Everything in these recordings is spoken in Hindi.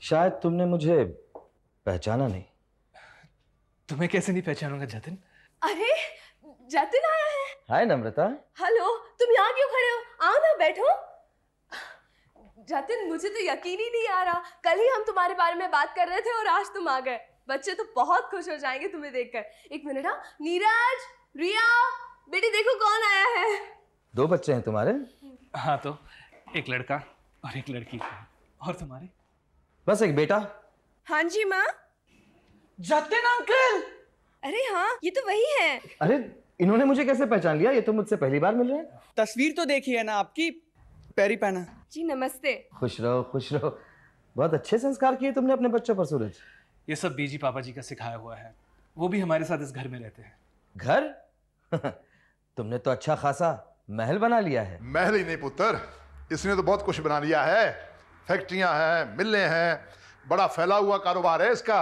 शायद तुमने मुझे पहचाना नहीं। तुम्हें कैसे नहीं पहचानूंगा जतिन? अरे जतिन आया है। हाय नम्रता। हेलो, तुम यहाँ क्यों खड़े हो? आओ ना, बैठो। जतिन, मुझे तो यकीन ही नहीं आ रहा, कल ही हम तुम्हारे बारे में बात कर रहे थे और आज तुम आ गए। बच्चे तो बहुत खुश हो जाएंगे तुम्हें देखकर। एक मिनट। हाँ, नीरज, रिया, बेटी देखो कौन आया है। 2 बच्चे हैं तुम्हारे? हाँ, तो एक लड़का और एक लड़की। और तुम्हारे? बस एक बेटा। हाँ जी माँ। जतिन अंकल! अरे हाँ, ये तो वही है। अरे इन्होंने मुझे कैसे पहचान लिया? ये तो मुझसे पहली बार मिल रहे हैं। तस्वीर तो देखी है ना आपकी, पैरी पहना। जी नमस्ते। खुश रहो खुश रहो। बहुत अच्छे संस्कार किए तुमने अपने बच्चों पर सूरज। ये सब बीजी पापा जी का सिखाया हुआ है। वो भी हमारे साथ इस घर में रहते हैं। घर? तुमने तो अच्छा खासा महल बना लिया है। महल ही नहीं पुत्र, इसने तो बहुत कुछ बना लिया है। फैक्ट्रियां हैं, मिलें हैं, बड़ा फैला हुआ कारोबार है इसका।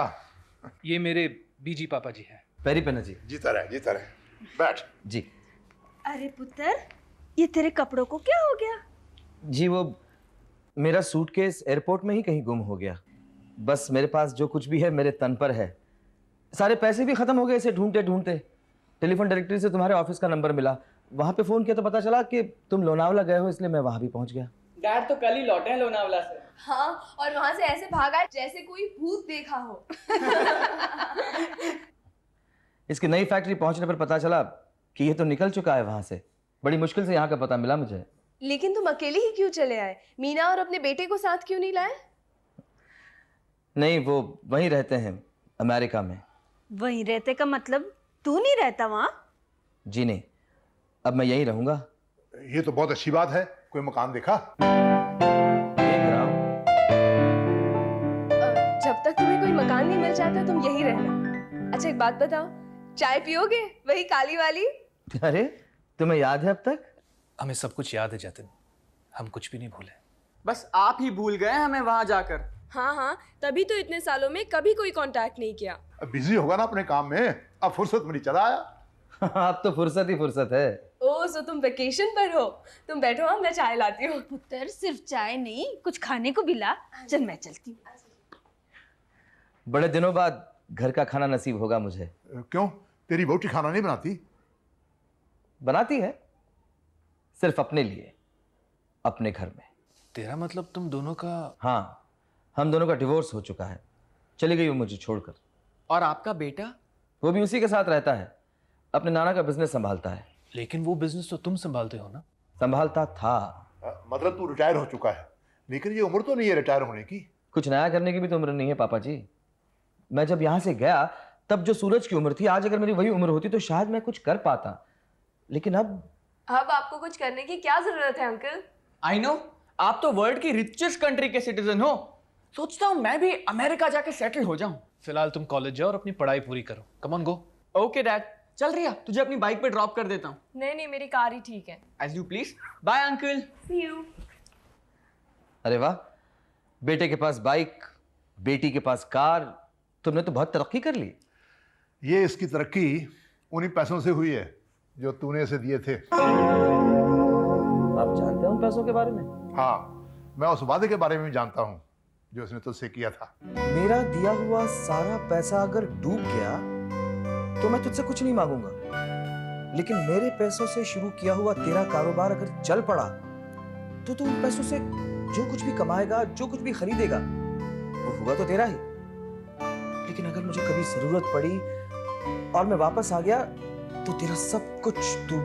ये मेरे बीजी पापा जी हैं। पेरी पेना जी। जीता रहे जीता रहे। बैठ। जी अरे पुत्र, ये तेरे कपड़ों को क्या हो गया? जी, वो मेरा सूटकेस एयरपोर्ट में ही कहीं गुम हो गया। बस मेरे पास जो कुछ भी है मेरे तन पर है। सारे पैसे भी खत्म हो गए इसे ढूंढते ढूंढते। टेलीफोन डायरेक्टरी से तुम्हारे ऑफिस का नंबर मिला, वहां पे फोन किया तो पता चला कि तुम लोनावला गए हो, इसलिए मैं वहां भी पहुंच गया। डैड तो कल ही लौटे हैं लोनावला से। हाँ, और वहां से ऐसे भागा है जैसे कोई भूत देखा हो। इसकी नई फैक्ट्री पहुंचने पर पता चला कि ये तो निकल चुका है वहां से। बड़ी मुश्किल से यहाँ का पता मिला मुझे। लेकिन तुम अकेले ही क्यों चले आए? मीना और अपने बेटे को साथ क्यों नहीं लाए? नहीं, वो वहीं रहते हैं अमेरिका में। वहीं रहते का मतलब तू नहीं रहता वहां? जी नहीं, अब मैं यहीं रहूंगा। ये तो बहुत अच्छी बात है। कोई मकान देखा? देख रहा हूं। जब तक तुम्हें कोई मकान नहीं मिल जाता तुम यही रहना। अच्छा एक बात बताओ, चाय पियोगे? वही काली वाली? अरे तुम्हें याद है अब तक? हमें सब कुछ याद है जतिन, हम कुछ भी नहीं भूले। बस आप ही भूल गए हमें वहां जाकर। हाँ हाँ, तभी तो इतने सालों में कभी कोई कांटेक्ट नहीं किया। अब बिजी होगा ना अपने काम में, अब फुर्सत में नहीं चला आया। अब तो फुर्सत ही फुर्सत है। ओह, सो तुम वेकेशन पर हो? तुम बैठो, हम मैं चाय लाती हूँ। पुत्र, सिर्फ चाय नहीं, कुछ खाने को भी ला। चल मैं चलती हूँ। बड़े दिनों बाद घर का खाना नसीब होगा मुझे। क्यों, तेरी वोटी खाना नहीं बनाती? बनाती है, सिर्फ अपने लिए, अपने घर में। तेरा मतलब तुम दोनों का? हाँ, हम दोनों का डिवोर्स हो चुका है। चली गई वो मुझे छोड़कर। और आपका बेटा? वो भी उसी के साथ रहता है, अपने नाना का बिजनेस संभालता है। लेकिन वो बिजनेस तो तुम संभालते हो ना? संभालता था। मतलब तू रिटायर हो चुका है, लेकिन ये उम्र तो नहीं है रिटायर होने की। कुछ नया करने की भी तो उम्र नहीं है पापा जी। मैं जब यहाँ से गया तब जो सूरज की उम्र थी, आज अगर मेरी वही उम्र होती तो शायद मैं कुछ कर पाता। लेकिन अब आपको कुछ करने की क्या जरूरत है अंकल? आई नो, आप तो वर्ल्ड की रिचेस्ट कंट्री के सिटीजन हो। सोचता हूँ मैं भी अमेरिका जाके सेटल हो जाऊं। फिलहाल तुम कॉलेज जाओ और अपनी पढ़ाई पूरी करो। Come on go. Okay dad, चल रिया, तुझे अपनी बाइक पे ड्रॉप कर देता हूँ। नहीं नहीं, मेरी कार ही ठीक है। As you please. Bye uncle. See you. अरे वाह, बेटे के पास बाइक, बेटी के पास कार। तुमने तो बहुत तरक्की कर ली। ये इसकी तरक्की उन्हीं पैसों से हुई है जो तूने इसे दिए थे। आप जानते हो उन पैसों के बारे में? हाँ, मैं उस वादे के बारे में भी जानता हूँ जो उसने तुझसे किया था। मेरा दिया हुआ सारा पैसा अगर डूब गया तो मैं तुझसे कुछ नहीं मांगूंगा, लेकिन मेरे पैसों से शुरू किया हुआ तेरा कारोबार अगर चल पड़ा तो तू उन पैसों से जो कुछ भी कमाएगा, जो कुछ भी खरीदेगा, वो होगा तो तेरा ही। लेकिन अगर मुझे कभी जरूरत पड़ी और मैं वापस आ गया तो तेरा सब कुछ तू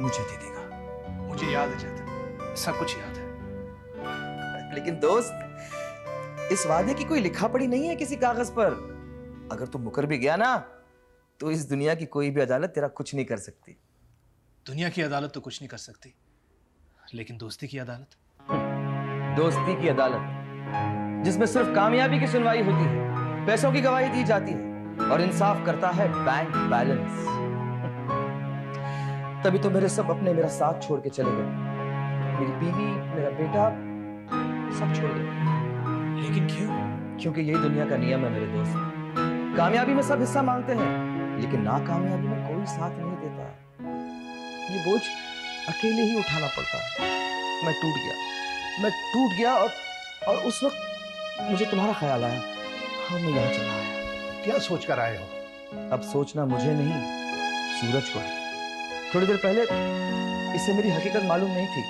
मुझे दे देगा। मुझे याद है जतिन, सब कुछ याद है। लेकिन दोस्त, इस वादे की कोई लिखा पढ़ी नहीं है किसी कागज पर। अगर तू मुकर भी गया ना तो इस दुनिया की कोई भी अदालत तेरा कुछ नहीं कर सकती। दुनिया की अदालत तो कुछ नहीं कर सकती, लेकिन दोस्ती की अदालत? दोस्ती की अदालत जिसमें सिर्फ कामयाबी की सुनवाई होती है, पैसों की गवाही दी जाती है और इंसाफ करता है बैंक बैलेंस। तभी तो मेरे सब अपने मेरा साथ छोड़ के चले गए। मेरी बीवी, मेरा बेटा, सब छोड़ गए। लेकिन क्यों? क्योंकि यही दुनिया का नियम है मेरे दोस्त। कामयाबी में सब हिस्सा मांगते हैं, लेकिन नाकामयाबी में कोई साथ नहीं देता। ये बोझ अकेले ही उठाना पड़ता है। मैं टूट गया और उस वक्त मुझे तुम्हारा ख्याल आया। हाँ, मैं यहाँ चला आया। क्या सोच कर आए हो? अब सोचना मुझे नहीं, सूरज को है। थोड़ी देर पहले इससे मेरी हकीकत मालूम नहीं थी,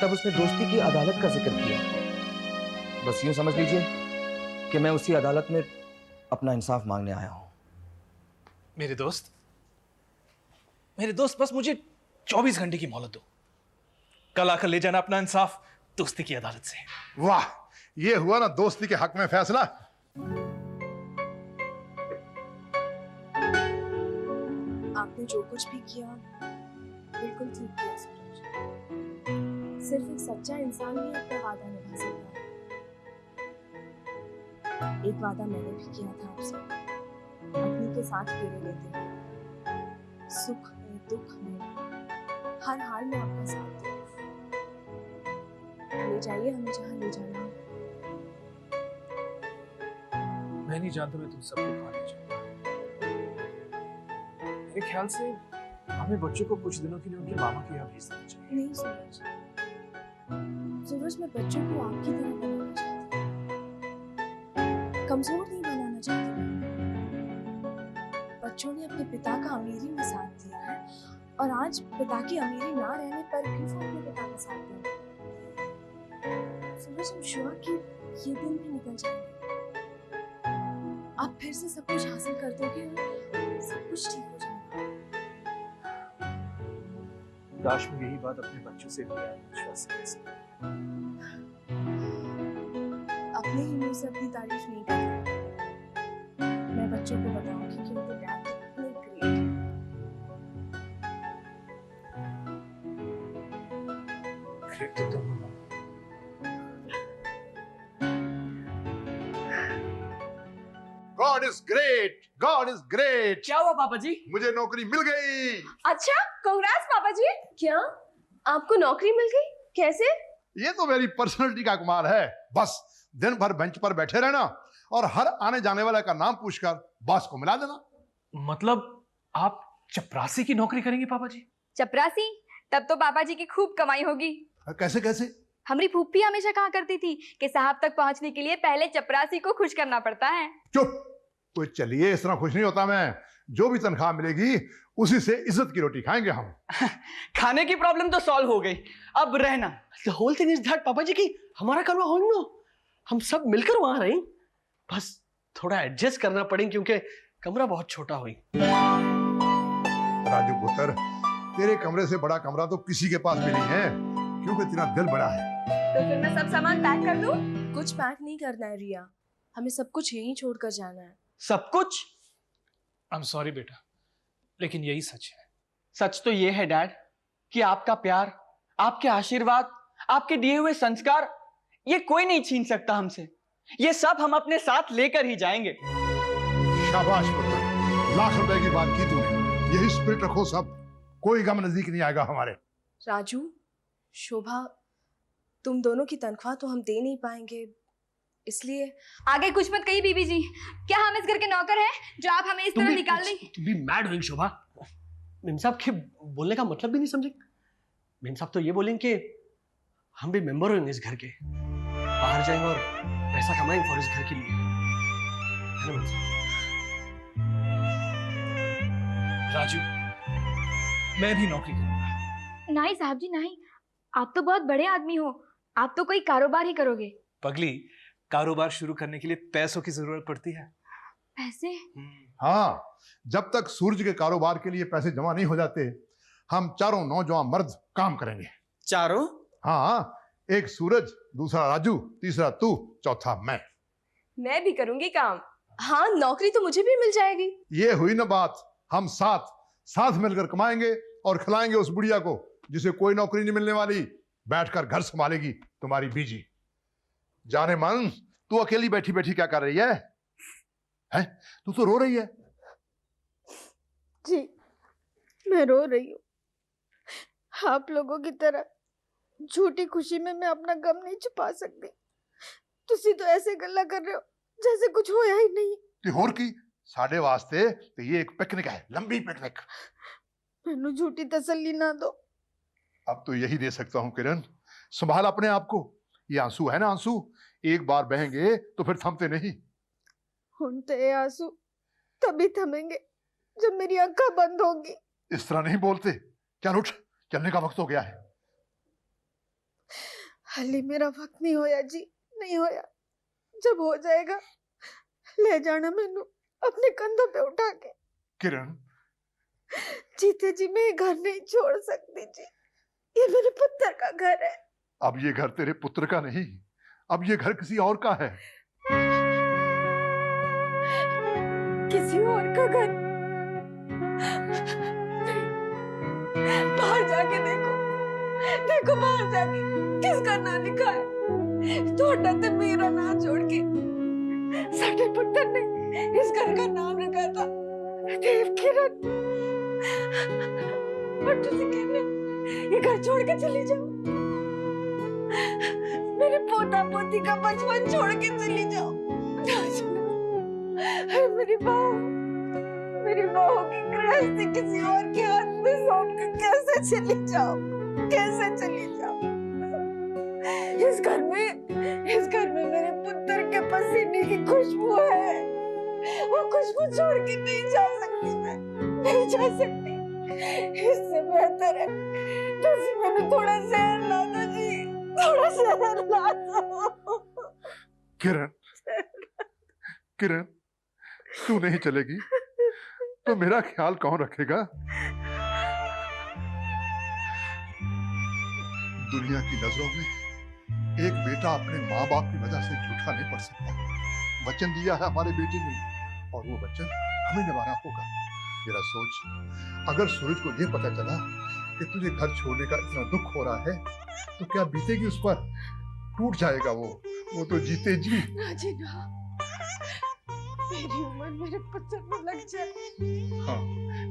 तब उसने दोस्ती की अदालत का जिक्र किया। बस यूं समझ लीजिए कि मैं उसी अदालत में अपना इंसाफ मांगने आया हूं। मेरे दोस्त बस मुझे 24 घंटे की मोहलत दो। कल आकर ले जाना अपना इंसाफ दोस्ती की अदालत से। वाह, ये हुआ ना दोस्ती के हक में फैसला। आपने जो कुछ भी किया बिल्कुल ठीक किया सूरज। सिर्फ एक सच्चा इंसान ही अपना वादा निभा सकता है। एक वादा मैंने भी किया था आपसे, अपनी के साथ फेरे लेते हुए, सुख में दुख में हर हाल में आपका साथ दूं। ले जाइए हमें जहाँ ले जाना हो। मैं नहीं जानता मैं तुम सबको कहाँ ले जाऊंगा। मेरे ख्याल से हमें बच्चों को कुछ दिनों के लिए उनके मामा के यहाँ भेज देना चाहिए। नहीं सूरज, सूरज मैं बच्चों को आपकी तरह बनाना चाहती हूँ, कमजोर नहीं बनाना चाहती मैं। बच्चों ने अपने पिता का अमीरी में साथ दिया है और आज पिता की अमीरी ना रहने पर भी वो अपने पिता का साथ देंगे। सूरज, I'm sure कि ये दिन भी निकल जाएंगे। आप फिर से सब कुछ हासिल कर दोगे और सब कुछ ठीक हो जाएगा। काश मैं यही बात अपने बच्चों से भी विश्वास से कह सकता। अपने ही मुंह से अपनी तारीफ नहीं करता। मैं बच्चों को बताऊंगी कि उनके डैड कितने ग्रेट हैं। ग्रेट तो तुम हो। God is great, God is great. क्या हुआ पापा जी? मुझे नौकरी मिल गई। अच्छा, कांग्रेस पापा जी। क्या आपको नौकरी मिल गई? कैसे? ये तो मेरी पर्सनालिटी का कमाल है। बस दिन भर बेंच पर बैठे रहना और हर आने जाने वाले का नाम पूछकर बॉस को मिला देना। मतलब आप चपरासी की नौकरी करेंगे पापा जी? चपरासी? तब तो पापा जी की खूब कमाई होगी। कैसे कैसे? हमारी फूफी हमेशा कहा करती थी कि साहब तक पहुंचने के लिए पहले चपरासी को खुश करना पड़ता है। चुप। तो चलिए, इस तरह खुश नहीं होता मैं। जो भी तनख्वाह मिलेगी उसी से इज्जत की रोटी खाएंगे हम। खाने की प्रॉब्लम तो सॉल्व हो गई, अब रहना। The whole thing is that पापा जी की हमारा करवा हो ना, हम सब मिलकर वहां रहें। बस थोड़ा एडजस्ट करना पड़े क्योंकि कमरा बहुत छोटा हुई। राजू पुत्र, तेरे कमरे से बड़ा कमरा तो किसी के पास भी नहीं है, क्योंकि तेरा दिल बड़ा है। तो फिर मैं सब सामान पैक कर दूं? कुछ पैक नहीं करना है रिया, हमें सब कुछ यहीं छोड़कर जाना है। सब कुछ? आई एम सॉरी बेटा, लेकिन यही सच है। सच तो ये है डैड कि आपका प्यार, आपके आशीर्वाद, आपके दिए हुए संस्कार, ये कोई नहीं छीन सकता हमसे। ये सब हम अपने साथ लेकर ही जाएंगे। शाबाश पुत्र, लाख रुपए की बात की तूने। यही स्पिरिट रखो सब, कोई गम नजदीक नहीं आएगा हमारे। राजू, शोभा, तुम दोनों की तनख्वाह तो हम दे नहीं पाएंगे, इसलिए आगे कुछ मत कही बीबी जी। क्या हम इस घर के नौकर हैं जो आप हमें इस तरह निकाल दें? तुम भी मैड हुई शोभा। मेम साहब के बोलने का मतलब भी नहीं समझे। मेम साहब तो ये बोलेंगे कि हम भी मेंबर होंगे इस घर के, बाहर जाएंगे और पैसा कमाएंगे फॉर इस घर के लिए, है ना मेम साहब? राजू, मैं भी नौकरी करूंगा। नहीं साहब जी नहीं, आप तो बहुत बड़े आदमी हो, आप तो कोई कारोबार ही करोगे। पगली, कारोबार शुरू करने के लिए पैसों की जरूरत पड़ती है। पैसे? हाँ, जब तक सूरज के कारोबार के लिए पैसे जमा नहीं हो जाते, हम चारों नौजवान मर्द काम करेंगे। चारों? हाँ, एक सूरज, दूसरा राजू, तीसरा तू, चौथा मैं भी करूंगी काम। हाँ, नौकरी तो मुझे भी मिल जाएगी। ये हुई ना बात। हम साथ मिलकर कमाएंगे और खिलाएंगे उस बुढ़िया को जिसे कोई नौकरी नहीं मिलने वाली, बैठकर घर संभालेगी तुम्हारी बीजी। जाने मन, तू अकेली बैठी बैठी क्या कर रही है? हैं? तू तो रो रही है। जी, मैं रो रही हूँ। आप लोगों की तरह झूठी खुशी में मैं अपना गम नहीं छुपा सकती। तुसी तो ऐसे गल्ला कर रहे हो जैसे कुछ होया ही नहीं। ते होर की, साडे वास्ते तो ये एक पिकनिक है, लंबी पिकनिक। मैनू झूठी तसल्ली ना दो। अब तो यही दे सकता हूं किरण, संभाल अपने आप को। ये आंसू है ना, आंसू, एक बार बहेंगे तो फिर थमते नहीं। उनते ये आंसू तभी थमेंगे जब मेरी आंखें बंद होंगी। इस तरह नहीं बोलते। चल उठ, चलने का वक्त हो गया है। हाली मेरा वक्त नहीं होया जी, नहीं होया। जब हो जाएगा ले जाना मैनू अपने कंधों पे उठा के। किरण, जीते जी मैं ये घर नहीं छोड़ सकती जी, ये मेरे पुत्र का घर है। अब ये घर तेरे पुत्र का नहीं, अब ये घर किसी और का है। किसी और का घर? बाहर जाके देखो, देखो बाहर जाके किसका ना लिखा है। थोड़ा ते मेरा ना छोड़ के साडे पुत्र ने इस घर का नाम रखा था देव किरण। और तुझे कहने ये घर छोड़ के चली जाओ, मेरे पोता पोती का बचपन छोड़ के चली जाओ। मेरी बहू की गृहस्थी किसी और के हाथ में सौंप कर कैसे चली जाओ, कैसे चली जाओ? इस घर में मेरे पुत्र के पसीने की खुशबू है, वो खुशबू छोड़ के नहीं जा सकती मैं, नहीं जा सकती। इससे बेहतर है तुझे मैंने थोड़ा जहर ला दो जी, थोड़ा जहर ला दो। किरण, किरण, तू नहीं चलेगी तो मेरा ख्याल कौन रखेगा? दुनिया की नजरों में एक बेटा अपने माँ बाप की वजह से झूठा नहीं पड़ सकता। वचन दिया है हमारे बेटे ने और वो वचन हमें निभाना होगा। जरा सोच, अगर सूरज को ये पता चला कि तुझे घर छोड़ने का इतना दुख हो रहा है तो क्या बीतेगी उस पर? टूट जाएगा वो तो जीते जी। ना जी ना, मेरी उम्र मेरे पुत्र में लग जाए। हाँ,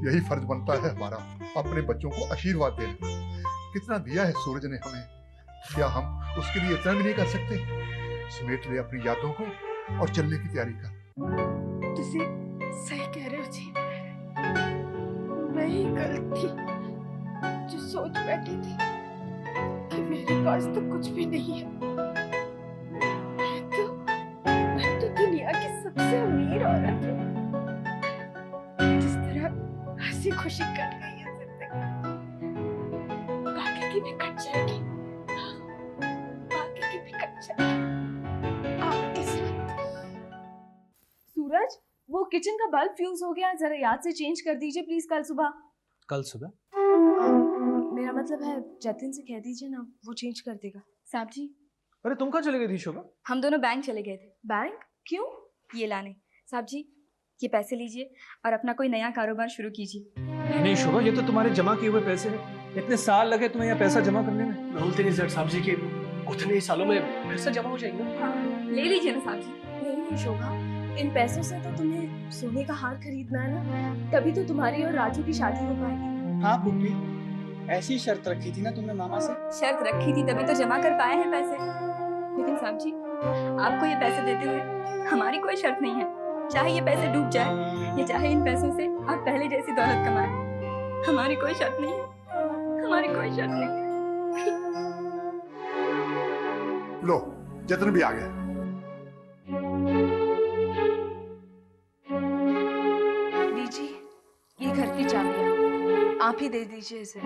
यही फर्ज बनता है हमारा, अपने बच्चों को आशीर्वाद देना। कितना दिया है सूरज ने हमें, क्या हम उसके लिए इतना भी नहीं कर सकते? समेट ले अपनी यादों को और चलने की तैयारी कर। तुसी सही कह रहे हो जी, मैं ही गलत थी जो सोच बैठी थी कि मेरे पास तो कुछ भी नहीं है। मैं तो दुनिया की सबसे अमीर औरत हूँ। जिस तरह हंसी खुशी कट गई है जिंदगी, बाकी की भी कट जाएगी, बाकी की भी कट जाएगी आपके साथ। सूरज, वो किचन का बल्ब फ्यूज हो गया, जरा याद से चेंज कर दीजिए प्लीज कल सुबह। कल सुबह? मेरा मतलब है जतिन से कह दीजिए ना, वो चेंज कर देगा। साहब जी, अरे तुम कहाँ चले गई थी शोभा? हम दोनों बैंक चले गए थे। बैंक? क्यों? ये लाने। साहब जी, ये पैसे लीजिए और अपना कोई नया कारोबार शुरू कीजिए। नहीं शोभा, ये तो तुम्हारे जमा किए हुए पैसे हैं। इतने साल लगे तुम्हें यहाँ पैसा जमा करने में। बोलते नहीं सर साहब जी के उतने ही सालों में पैसा जमा हो जाएगा। हाँ, ले लीजिए ना साहब जी। नहीं शोभा, इन पैसों से तो तुम्हें सोने का हार खरीदना है ना, तभी तो तुम्हारी और राजू की शादी हो पाएगी। हाँ पुप्पी, ऐसी शर्त रखी थी ना तुमने मामा से। शर्त रखी थी तभी तो जमा कर पाए हैं पैसे। लेकिन साहब जी, आपको ये पैसे देते हुए हमारी कोई शर्त नहीं है। चाहे ये पैसे डूब जाए या चाहे इन पैसों से आप पहले जैसी दौलत कमाएं, हमारी कोई शर्त नहीं है, हमारी कोई शर्त नहीं है। लो, जतन भी आ गया। लीजिए, ये घर की चाबी है, आप ही दे दीजिए इसे।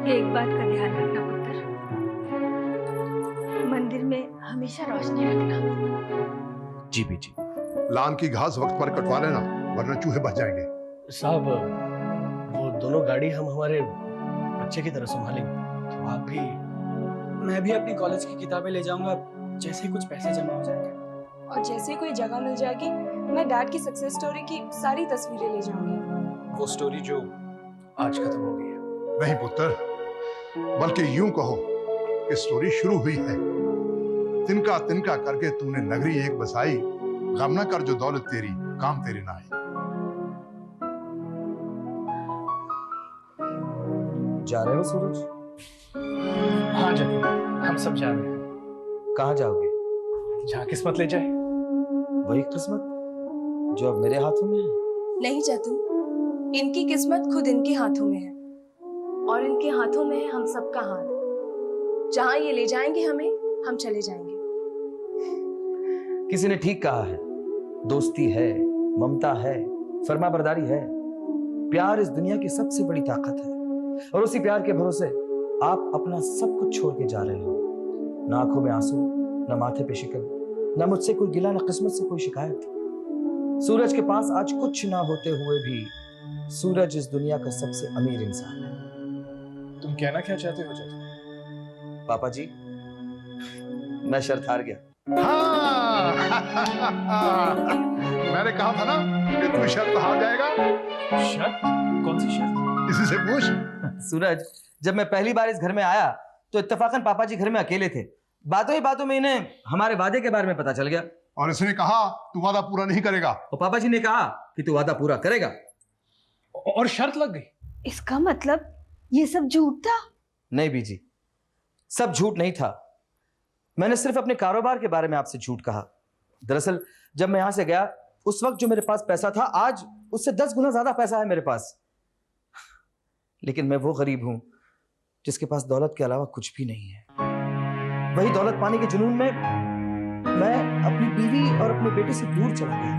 एक बात का ध्यान रखना पुत्र, मंदिर में हमेशा रोशनी रखना। जी बीजी। लान की घास वक्त पर कटवा लेना, वरना चूहे बच जाएंगे। साहब, वो दोनों गाड़ी हम हमारे बच्चे की तरह संभालेंगे, तो आप भी। मैं भी अपनी कॉलेज की किताबें ले जाऊंगा जैसे ही कुछ पैसे जमा हो जाएंगे। और जैसे ही कोई जगह मिल जाएगी, मैं डैड की सक्सेस स्टोरी की सारी तस्वीरें ले जाऊंगी। वो स्टोरी जो आज खत्म हो गई है। नहीं पुत्र, बल्कि यूं कहो कि स्टोरी शुरू हुई है। तिनका तिनका करके तूने नगरी एक बसाई, गम न कर जो दौलत तेरी काम तेरे ना आई। जा रहे हो सूरज? हाँ जतिन, हम सब जा रहे हैं। कहाँ जाओगे? जहाँ किस्मत ले जाए। वही किस्मत जो अब मेरे हाथों में है। नहीं जतिन, इनकी किस्मत खुद इनके हाथों में है। और इनके हाथों में है हम सबका हाथ। जहां ये ले जाएंगे हमें, हम चले जाएंगे। किसी ने ठीक कहा है, दोस्ती है, ममता है, फर्माबरदारी है, प्यार इस दुनिया की सबसे बड़ी ताकत है। और उसी प्यार के भरोसे आप अपना सब कुछ छोड़ के जा रहे हो। ना आंखों में आंसू, ना माथे पे शिकन, ना मुझसे कोई गिला, ना किस्मत से कोई शिकायत। सूरज के पास आज कुछ ना होते हुए भी सूरज इस दुनिया का सबसे अमीर इंसान है। तुम कहना क्या चाहते हो जज? पापा जी, मैं शर्त हार गया। हाँ मैंने कहा था ना कि तू शर्त हार जाएगा। शर्त? कौन सी शर्त? इसी से पूछ। सूरज, जब मैं पहली बार इस घर में आया तो इत्तेफाकन पापा जी घर में अकेले थे। बातों ही बातों में इन्हें हमारे वादे के बारे में पता चल गया। और इसने कहा तू वादा पूरा नहीं करेगा। और पापा जी ने कहा कि तू वादा पूरा करेगा। और शर्त लग गई। इसका मतलब ये सब झूठ था? नहीं बीजी, सब झूठ नहीं था। मैंने सिर्फ अपने कारोबार के बारे में आपसे झूठ कहा। दरअसल जब मैं यहां से गया उस वक्त जो मेरे पास पैसा था, आज उससे 10 गुना ज्यादा पैसा है मेरे पास। लेकिन मैं वो गरीब हूं जिसके पास दौलत के अलावा कुछ भी नहीं है। वही दौलत पाने के जुनून में मैं अपनी बीवी और अपने बेटे से दूर चला गया।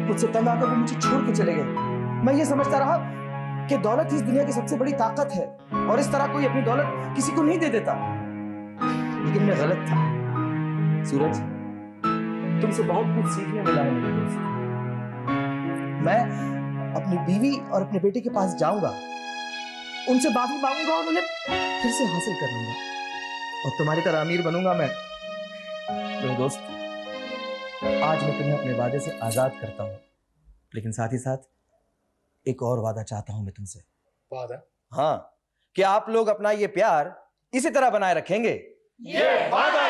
मुझसे तंग आकर वो मुझे छोड़ के चले गए। मैं ये समझता रहा कि दौलत ही इस दुनिया की सबसे बड़ी ताकत है और इस तरह कोई अपनी दौलत किसी को नहीं दे देता। लेकिन मैं गलत था। सूरज, तुमसे बहुत कुछ सीखने मिला है मेरे दोस्त। मैं अपनी बीवी और अपने बेटे के पास जाऊंगा, उनसे माफी मांगूंगा और उन्हें फिर से हासिल कर लूंगा और तुम्हारी तरह अमीर बनूंगा मैं। मेरे दोस्त, आज मैं तुम्हें अपने वादे से आजाद करता हूं, लेकिन साथ ही साथ एक और वादा चाहता हूं मैं तुमसे। वादा? हाँ, कि आप लोग अपना ये प्यार इसी तरह बनाए रखेंगे। ये वादा